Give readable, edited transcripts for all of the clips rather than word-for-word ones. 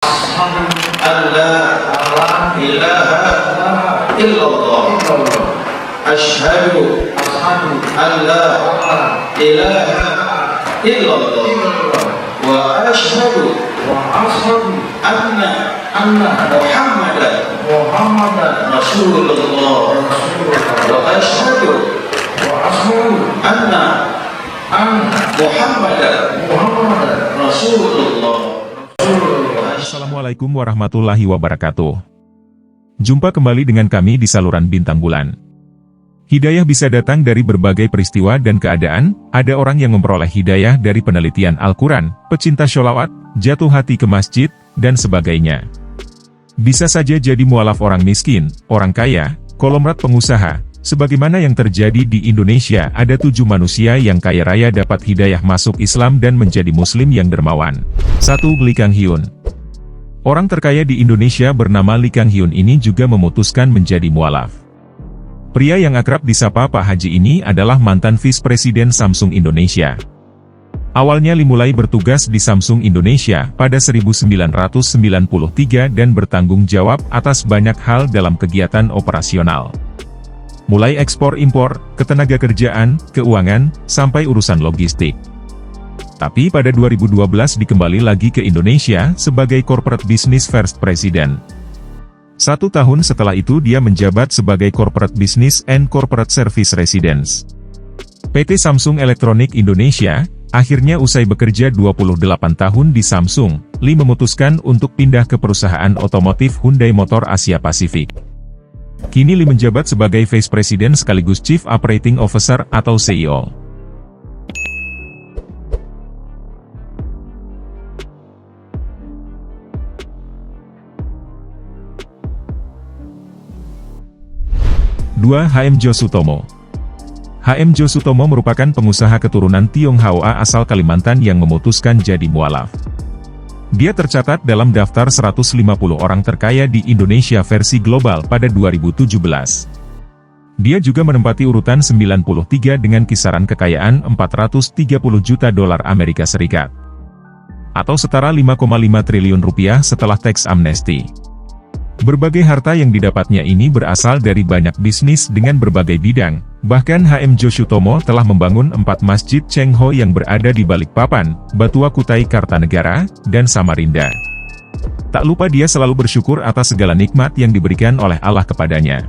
alla ilaha illallah asyhadu alla ilaha illallah wa asyhadu anna Muhammadan Rasulullah wa asyhadu anna Muhammadan Rasulullah. Assalamualaikum warahmatullahi wabarakatuh. Jumpa kembali dengan kami di saluran Bintang Bulan. Hidayah bisa datang dari berbagai peristiwa dan keadaan. Ada orang yang memperoleh hidayah dari penelitian Al-Quran, pecinta sholawat, jatuh hati ke masjid, dan sebagainya. Bisa saja jadi mualaf orang miskin, orang kaya, kolomrat pengusaha. Sebagaimana yang terjadi di Indonesia, ada 7 manusia yang kaya raya dapat hidayah masuk Islam dan menjadi muslim yang dermawan. 1. Lee Kang Hyun. Orang terkaya di Indonesia bernama Lee Kang Hyun ini juga memutuskan menjadi mualaf. Pria yang akrab disapa Pak Haji ini adalah mantan Vice Presiden Samsung Indonesia. Awalnya Lee mulai bertugas di Samsung Indonesia pada 1993 dan bertanggung jawab atas banyak hal dalam kegiatan operasional. Mulai ekspor-impor, ketenagakerjaan, keuangan, sampai urusan logistik. Tapi pada 2012 dikembali lagi ke Indonesia sebagai Corporate Business First President. 1 tahun setelah itu dia menjabat sebagai Corporate Business and Corporate Service Residence PT Samsung Electronics Indonesia. Akhirnya usai bekerja 28 tahun di Samsung, Lee memutuskan untuk pindah ke perusahaan otomotif Hyundai Motor Asia Pasifik. Kini Lee menjabat sebagai Vice President sekaligus Chief Operating Officer atau CEO. HM Jo Sutomo. HM Jo Sutomo merupakan pengusaha keturunan Tionghoa asal Kalimantan yang memutuskan jadi mualaf. Dia tercatat dalam daftar 150 orang terkaya di Indonesia versi global pada 2017. Dia juga menempati urutan 93 dengan kisaran kekayaan 430 juta dolar Amerika Serikat. Atau setara 5,5 triliun rupiah setelah teks amnesti. Berbagai harta yang didapatnya ini berasal dari banyak bisnis dengan berbagai bidang. Bahkan HM Jo Sutomo telah membangun 4 masjid Cheng Ho yang berada di Balikpapan, Batua Kutai Kartanegara, dan Samarinda. Tak lupa dia selalu bersyukur atas segala nikmat yang diberikan oleh Allah kepadanya.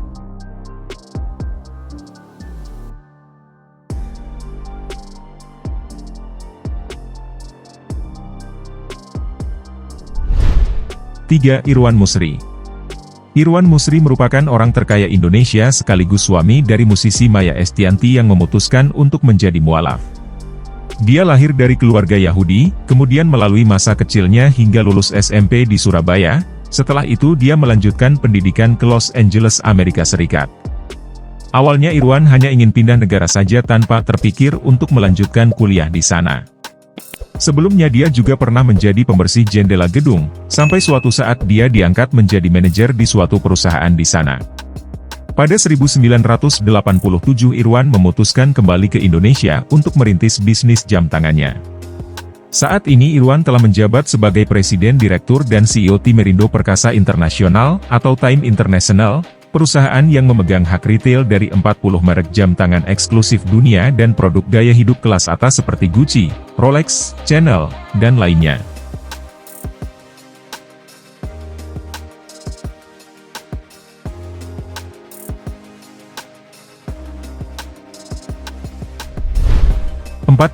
Irwan Musri. Irwan Musri merupakan orang terkaya Indonesia sekaligus suami dari musisi Maya Estianty yang memutuskan untuk menjadi mualaf. Dia lahir dari keluarga Yahudi, kemudian melalui masa kecilnya hingga lulus SMP di Surabaya. Setelah itu dia melanjutkan pendidikan ke Los Angeles, Amerika Serikat. Awalnya Irwan hanya ingin pindah negara saja tanpa terpikir untuk melanjutkan kuliah di sana. Sebelumnya dia juga pernah menjadi pembersih jendela gedung, sampai suatu saat dia diangkat menjadi manajer di suatu perusahaan di sana. Pada 1987 Irwan memutuskan kembali ke Indonesia untuk merintis bisnis jam tangannya. Saat ini Irwan telah menjabat sebagai Presiden Direktur dan CEO Timerindo Perkasa Internasional atau Time International, perusahaan yang memegang hak retail dari 40 merek jam tangan eksklusif dunia dan produk gaya hidup kelas atas seperti Gucci, Rolex, Chanel, dan lainnya.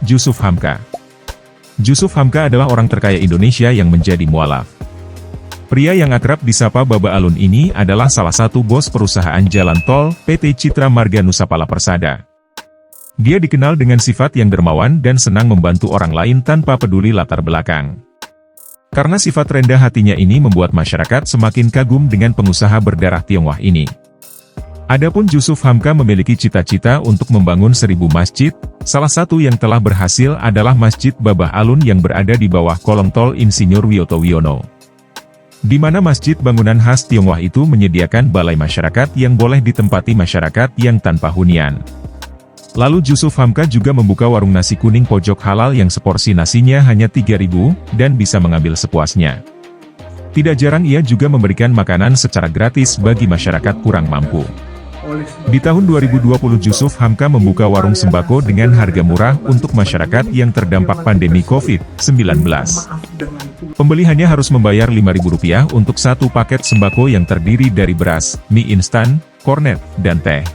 Yusuf Hamka. Yusuf Hamka adalah orang terkaya Indonesia yang menjadi mualaf. Pria yang akrab disapa Baba Alun ini adalah salah satu bos perusahaan jalan tol, PT Citra Marga Nusapala Persada. Dia dikenal dengan sifat yang dermawan dan senang membantu orang lain tanpa peduli latar belakang. Karena sifat rendah hatinya ini membuat masyarakat semakin kagum dengan pengusaha berdarah Tionghoa ini. Adapun Yusuf Hamka memiliki cita-cita untuk membangun 1000 masjid, salah satu yang telah berhasil adalah Masjid Babah Alun yang berada di bawah kolong tol Insinyur Wiyoto Wiono. Di mana masjid bangunan khas Tionghoa itu menyediakan balai masyarakat yang boleh ditempati masyarakat yang tanpa hunian. Lalu Yusuf Hamka juga membuka warung nasi kuning pojok halal yang seporsi nasinya hanya 3.000, dan bisa mengambil sepuasnya. Tidak jarang ia juga memberikan makanan secara gratis bagi masyarakat kurang mampu. Di tahun 2020 Jusuf Hamka membuka warung sembako dengan harga murah untuk masyarakat yang terdampak pandemi COVID-19. Pembeli hanya harus membayar Rp5.000 untuk satu paket sembako yang terdiri dari beras, mie instan, kornet, dan teh.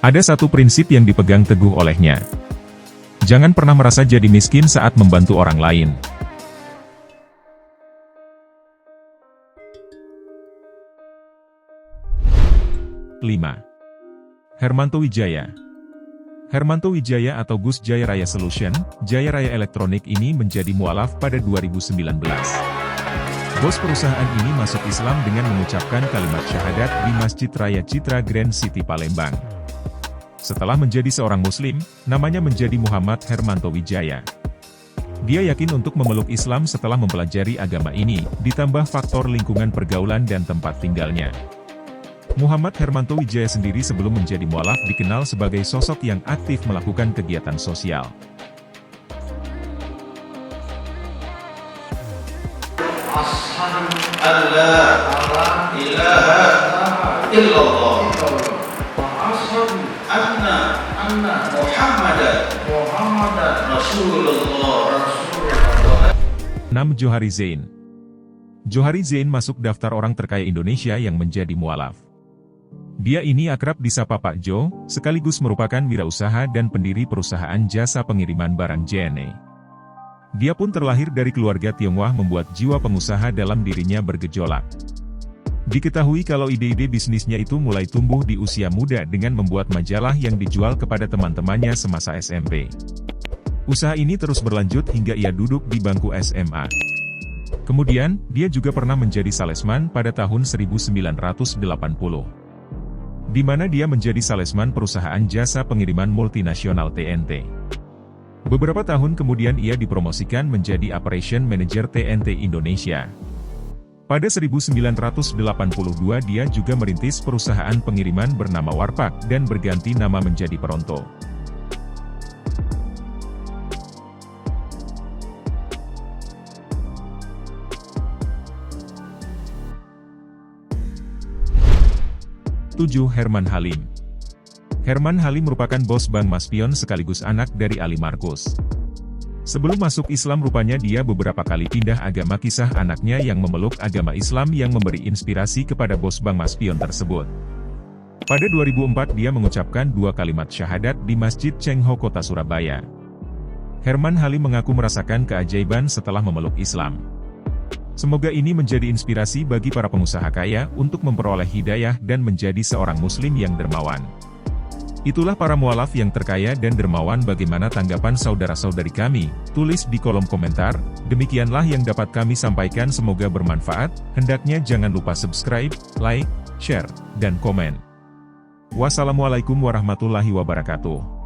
Ada satu prinsip yang dipegang teguh olehnya. Jangan pernah merasa jadi miskin saat membantu orang lain. Hermanto Wijaya. Hermanto Wijaya atau Gus Jaya Raya Solution, Jaya Raya Elektronik ini menjadi mualaf pada 2019. Bos perusahaan ini masuk Islam dengan mengucapkan kalimat syahadat di Masjid Raya Citra Grand City Palembang. Setelah menjadi seorang Muslim, namanya menjadi Muhammad Hermanto Wijaya. Dia yakin untuk memeluk Islam setelah mempelajari agama ini, ditambah faktor lingkungan pergaulan dan tempat tinggalnya. Muhammad Hermanto Wijaya sendiri sebelum menjadi mualaf dikenal sebagai sosok yang aktif melakukan kegiatan sosial. Ashhadu an la ilaha illallah wa ashhadu anna Muhammadan Rasulullah. 6. Johari Zain. Johari Zain masuk daftar orang terkaya Indonesia yang menjadi mualaf. Dia ini akrab disapa Pak Jo, sekaligus merupakan wirausaha dan pendiri perusahaan jasa pengiriman barang JNE. Dia pun terlahir dari keluarga Tionghoa membuat jiwa pengusaha dalam dirinya bergejolak. Diketahui kalau ide-ide bisnisnya itu mulai tumbuh di usia muda dengan membuat majalah yang dijual kepada teman-temannya semasa SMP. Usaha ini terus berlanjut hingga ia duduk di bangku SMA. Kemudian, dia juga pernah menjadi salesman pada tahun 1980. Di mana dia menjadi salesman perusahaan jasa pengiriman multinasional TNT. Beberapa tahun kemudian ia dipromosikan menjadi Operation Manager TNT Indonesia. Pada 1982 dia juga merintis perusahaan pengiriman bernama Warpak dan berganti nama menjadi Peronto. Herman Halim. Herman Halim merupakan bos Bank Maspion sekaligus anak dari Ali Markus. Sebelum masuk Islam rupanya dia beberapa kali pindah agama, kisah anaknya yang memeluk agama Islam yang memberi inspirasi kepada bos Bank Maspion tersebut. Pada 2004 dia mengucapkan 2 kalimat syahadat di Masjid Cengho Kota Surabaya. Herman Halim mengaku merasakan keajaiban setelah memeluk Islam. Semoga ini menjadi inspirasi bagi para pengusaha kaya untuk memperoleh hidayah dan menjadi seorang muslim yang dermawan. Itulah para mualaf yang terkaya dan dermawan. Bagaimana tanggapan saudara-saudari kami? Tulis di kolom komentar. Demikianlah yang dapat kami sampaikan, semoga bermanfaat. Hendaknya jangan lupa subscribe, like, share, dan komen. Wassalamualaikum warahmatullahi wabarakatuh.